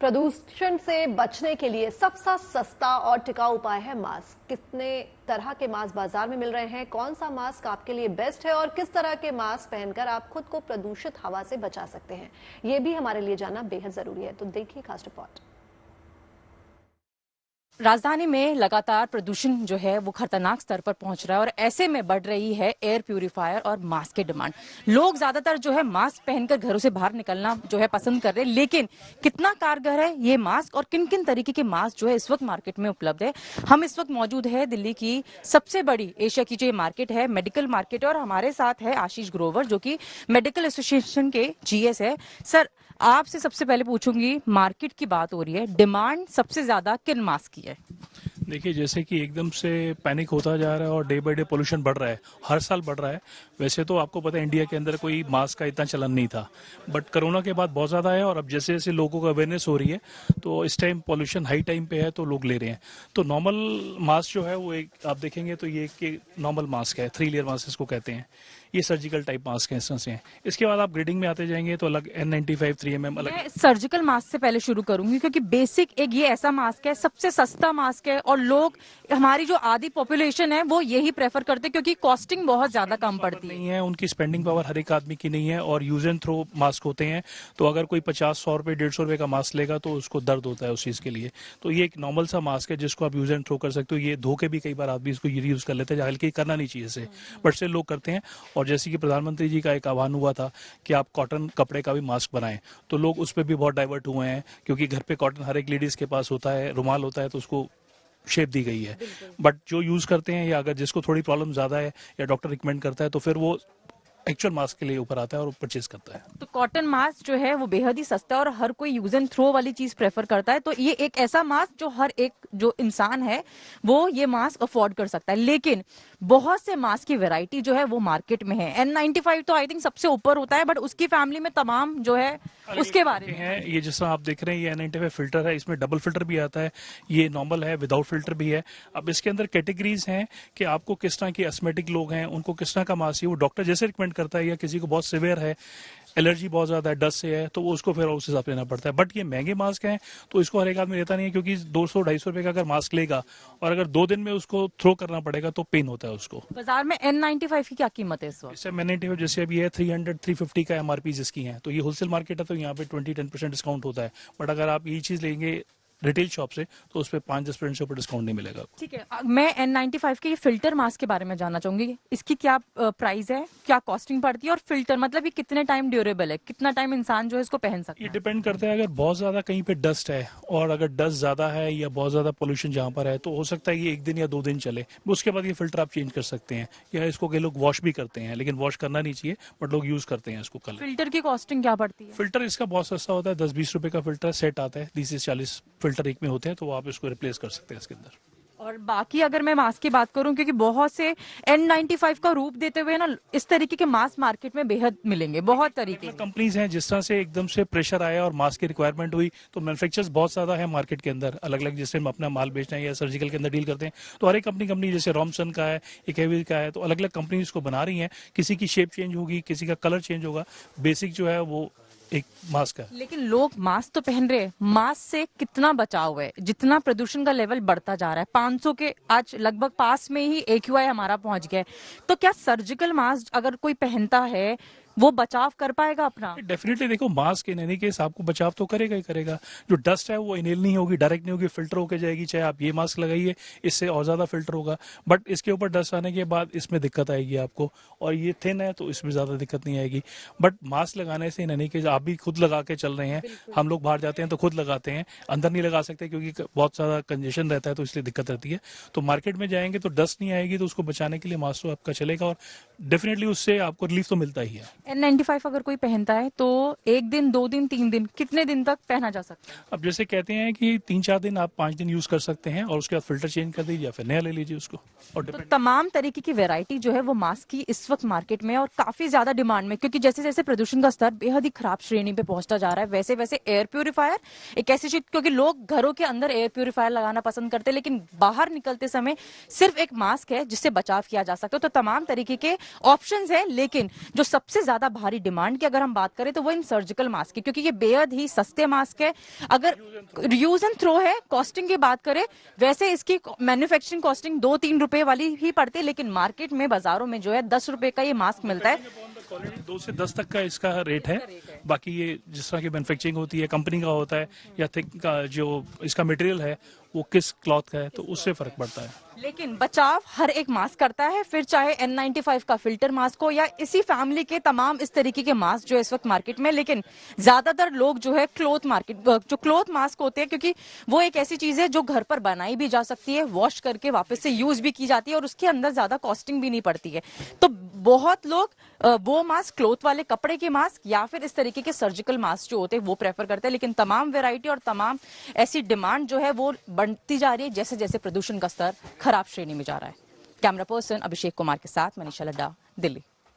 प्रदूषण से बचने के लिए सबसे सस्ता और टिकाऊ उपाय है मास्क। कितने तरह के मास्क बाजार में मिल रहे हैं, कौन सा मास्क आपके लिए बेस्ट है और किस तरह के मास्क पहनकर आप खुद को प्रदूषित हवा से बचा सकते हैं, ये भी हमारे लिए जानना बेहद जरूरी है। तो देखिए खास रिपोर्ट। राजधानी में लगातार प्रदूषण जो है वो खतरनाक स्तर पर पहुंच रहा है और ऐसे में बढ़ रही है एयर प्यूरिफायर और मास्क की डिमांड। लोग ज्यादातर जो है मास्क पहनकर घरों से बाहर निकलना जो है पसंद कर रहे हैं, लेकिन कितना कारगर है ये मास्क और किन किन तरीके के मास्क जो है इस वक्त मार्केट में उपलब्ध है। हम इस वक्त मौजूद है दिल्ली की सबसे बड़ी एशिया की जो ये मार्केट है, मेडिकल मार्केट है, और हमारे साथ है आशीष ग्रोवर जो की मेडिकल एसोसिएशन के जीएस है। सर, आपसे सबसे पहले पूछूंगी, मार्केट की बात हो रही है, डिमांड सबसे ज्यादा किन मास्क की है? देखिए, जैसे कि एकदम से पैनिक होता जा रहा है और डे बाय डे पोल्यूशन बढ़ रहा है, हर साल बढ़ रहा है। वैसे तो आपको पता है इंडिया के अंदर कोई मास्क का इतना चलन नहीं था, बट कोरोना के बाद बहुत ज़्यादा है और अब जैसे जैसे लोगों को अवेयरनेस हो रही है तो इस टाइम पोल्यूशन हाई टाइम पे है तो लोग ले रहे हैं। तो नॉर्मल मास्क जो है वो एक आप देखेंगे तो ये एक नॉर्मल मास्क है, 3 लेयर मास्क इसको कहते हैं। ये सर्जिकल टाइप मास्क है, इस तरह से हैं। इसके बाद आप ग्रेडिंग में आते जाएंगे तो अलग N95 3mm अलग। मैं सर्जिकल मास्क से पहले शुरू करूंगी क्योंकि बेसिक एक ये ऐसा मास्क है, सबसे सस्ता मास्क है और लोग, हमारी जो आधी पॉपुलेशन है वो यही प्रेफर करते हैं क्योंकि कॉस्टिंग बहुत ज्यादा कम पड़ती है। नहीं है, उनकी स्पेंडिंग पावर हर एक आदमी की नहीं है और यूज एंड थ्रो मास्क होते हैं। तो अगर कोई 50-100 रुपए 150 रुपए का मास्क लेगा तो उसको दर्द होता है उस चीज के लिए। तो ये एक नॉर्मल सा मास्क है जिसको आप यूज एंड थ्रो कर सकते हो। ये धो के भी कई बार आदमी इसको यूज कर लेते हैं, हल्के करना नहीं चाहिए इसे, बट से लोग करते हैं। और जैसे कि प्रधानमंत्री जी का एक आह्वान हुआ था कि आप कॉटन कपड़े का भी मास्क बनाएं, तो लोग उस पर भी बहुत डाइवर्ट हुए हैं क्योंकि घर पे कॉटन हर एक लेडीज के पास होता है, रुमाल होता है, तो उसको शेप दी गई है। बट जो यूज करते हैं या अगर जिसको थोड़ी प्रॉब्लम ज्यादा है या डॉक्टर रिकमेंड करता है तो फिर वो एक्चुअल मास्क के लिए ऊपर आता है और परचेज करता है। तो कॉटन मास्क जो है वो बेहद ही सस्ता है और हर कोई यूज एंड थ्रो वाली चीज प्रेफर करता है। तो ये एक ऐसा मास्क जो हर एक जो इंसान है वो ये मास्क अफोर्ड कर सकता है। लेकिन बहुत से मास्क की वैरायटी जो है वो मार्केट में है। N95 तो आई थिंक सबसे ऊपर होता है, बट उसकी फैमिली में तमाम जो है उसके बारे में है। ये जैसा आप देख रहे हैं ये N95 फिल्टर है, इसमें डबल फिल्टर भी आता है, ये नॉर्मल है, विदाउट फिल्टर भी है। अब इसके अंदर कैटेगरीज हैं कि आपको किस तरह के एस्थमेटिक लोग हैं, उनको किस तरह का मास्क चाहिए, वो डॉक्टर जैसे रिकमेंड करता है। या किसी को बहुत सिवियर है, एलर्जी बहुत ज्यादा है, डस्ट से है, तो वो उसको फिर उस हिसाब से लेना पड़ता है। बट ये महंगे मास्क हैं तो इसको हर एक आदमी लेता नहीं है क्योंकि 200-250 रुपए का अगर मास्क लेगा और अगर 2 दिन में उसको थ्रो करना पड़ेगा तो पेन होता है उसको। बाजार में N95 की क्या कीमत है इस वक्त? इससे N95 जैसे अभी है 300-350 का MRP जिसकी है, तो ये होलसेल मार्केट है तो यहाँ पे 20-10% डिस्काउंट होता है। बट अगर आप ये चीज लेंगे रिटेल शॉप से तो उस पर 5-10% से ऊपर डिस्काउंट नहीं मिलेगा। ठीक है, मैं N95 के फिल्टर मास्क के बारे में जानना चाहूंगी। इसकी क्या प्राइस है, क्या कॉस्टिंग पड़ती है, और फिल्टर मतलब ये कितने टाइम ड्यूरेबल है, कितना टाइम इंसान जो है इसको पहन सकता है? ये डिपेंड करता है, अगर बहुत ज्यादा कहीं पे डस्ट है और अगर डस्ट ज्यादा है या बहुत ज्यादा पोल्यूशन जहाँ पर है तो हो सकता है ये 1 दिन या 2 दिन चले। उसके बाद ये फिल्टर आप चेंज कर सकते हैं या इसको कई लोग वॉश भी करते हैं, लेकिन वॉश करना नहीं चाहिए, बट लोग यूज करते हैं इसको। कल फिल्टर की कॉस्टिंग क्या पड़ती है? फिल्टर इसका बहुत सस्ता होता है, 10-20 रुपए का फिल्टर सेट आता है, 30 से 40 फिल्टर एक में होते हैं, तो आप इसको रिप्लेस कर सकते हैं इसके अंदर। और बाकी अगर मैं मास्क की बात करूं, क्योंकि बहुत से N95 का रूप देते हुए ना इस तरीके के मास्क मार्केट में बेहद मिलेंगे, बहुत तरीके के कंपनीज हैं। जिस तरह से एकदम से प्रेशर आया और मास्क की रिक्वायरमेंट हुई तो मैन्युफैक्चरर्स बहुत ज्यादा है मार्केट के अंदर, अलग अलग, जिससे हम अपना माल बेचना है या सर्जिकल के अंदर डील करते हैं। तो हर एक कंपनी जैसे रॉमसन का है, एक हेवी का है, तो अलग अलग कंपनी इसको बना रही है। किसी की शेप चेंज होगी, किसी का कलर चेंज होगा, बेसिक जो है वो एक मास्क है। लेकिन लोग मास्क तो पहन रहे हैं, मास्क से कितना बचाव है? जितना प्रदूषण का लेवल बढ़ता जा रहा है, 500 के आज लगभग पास में ही AQI हमारा पहुंच गया है, तो क्या सर्जिकल मास्क अगर कोई पहनता है वो बचाव कर पाएगा अपना? डेफिनेटली देखो, मास्क इन एनी केस आपको बचाव तो करेगा ही करेगा। जो डस्ट है वो इनहेल नहीं होगी, डायरेक्ट नहीं होगी, फिल्टर होकर जाएगी। चाहे आप ये मास्क लगाइए, इससे और ज्यादा फिल्टर होगा, बट इसके ऊपर डस्ट आने के बाद इसमें दिक्कत आएगी आपको। और ये थिन है तो इसमें ज्यादा दिक्कत नहीं आएगी। बट मास्क लगाने से इन एनी केस आप भी खुद लगा के चल रहे हैं, हम लोग बाहर जाते हैं तो खुद लगाते हैं, अंदर नहीं लगा सकते क्योंकि बहुत ज्यादा कंजेशन रहता है, तो इसलिए दिक्कत रहती है। तो मार्केट में जाएंगे तो डस्ट नहीं आएगी, तो उसको बचाने के लिए मास्क तो आपका चलेगा और डेफिनेटली उससे आपको रिलीफ तो मिलता ही है। N95 अगर कोई पहनता है तो 1 दिन, 2 दिन, 3 दिन, कितने दिन तक पहना जा सकता है? अब जैसे कहते हैं कि 3-4 दिन, आप 5 दिन यूज कर सकते हैं और उसके बाद फिल्टर चेंज कर दीजिए या फिर नया ले लीजिए उसको। और तो तमाम तरीके की वैरायटी जो है वो मास्क की इस वक्त मार्केट में और काफी ज्यादा डिमांड में, क्योंकि जैसे जैसे प्रदूषण का स्तर बेहद ही खराब श्रेणी पे पहुंचता जा रहा है, वैसे वैसे एयर प्यूरिफायर एक ऐसी चीज, क्योंकि लोग घरों के अंदर एयर प्यूरिफायर लगाना पसंद करते हैं लेकिन बाहर निकलते समय सिर्फ एक मास्क है जिससे बचाव किया जा सकता है। तो तमाम तरीके के ऑप्शंस है, लेकिन जो सबसे ज्यादा भारी डिमांड की अगर हम बात करें तो वो इन सर्जिकल मास्क की, क्योंकि ये बेहद ही सस्ते मास्क है। अगर यूज एंड थ्रो है, कॉस्टिंग की बात करें वैसे इसकी मैन्युफैक्चरिंग कॉस्टिंग 2-3 रुपए वाली ही पड़ती है, लेकिन मार्केट में बाजारों में जो है 10 रुपए का ये मास्क मिलता है। 2 से 10 तक का इसका रेट है। बाकी ये जिस तरह की मैन्युफैक्चरिंग होती है, कंपनी का होता है, या थिक का जो इसका मटेरियल है वो किस क्लॉथ का है, तो उससे फर्क पड़ता है। लेकिन बचाव हर एक मास्क करता है, फिर चाहे N95 का फिल्टर मास्क हो या इसी फैमिली के तमाम इस तरीके के मास्क जो इस वक्त मार्केट में। लेकिन ज्यादातर लोग जो है जो क्लॉथ मास्क होते हैं, क्योंकि वो एक ऐसी चीज है जो घर पर बनाई भी जा सकती है, वॉश करके वापस से यूज भी की जाती है और उसके अंदर ज्यादा कॉस्टिंग भी नहीं पड़ती है। तो बहुत लोग वो मास्क, क्लॉथ वाले कपड़े के मास्क या फिर इस तरीके के सर्जिकल मास्क जो होते हैं वो प्रेफर करते हैं। लेकिन तमाम वेराइटी और तमाम ऐसी डिमांड जो है वो बढ़ती जा रही है जैसे जैसे प्रदूषण का स्तर खराब श्रेणी में जा रहा है। कैमरा पर्सन अभिषेक कुमार के साथ मनीषा लड्डा, दिल्ली।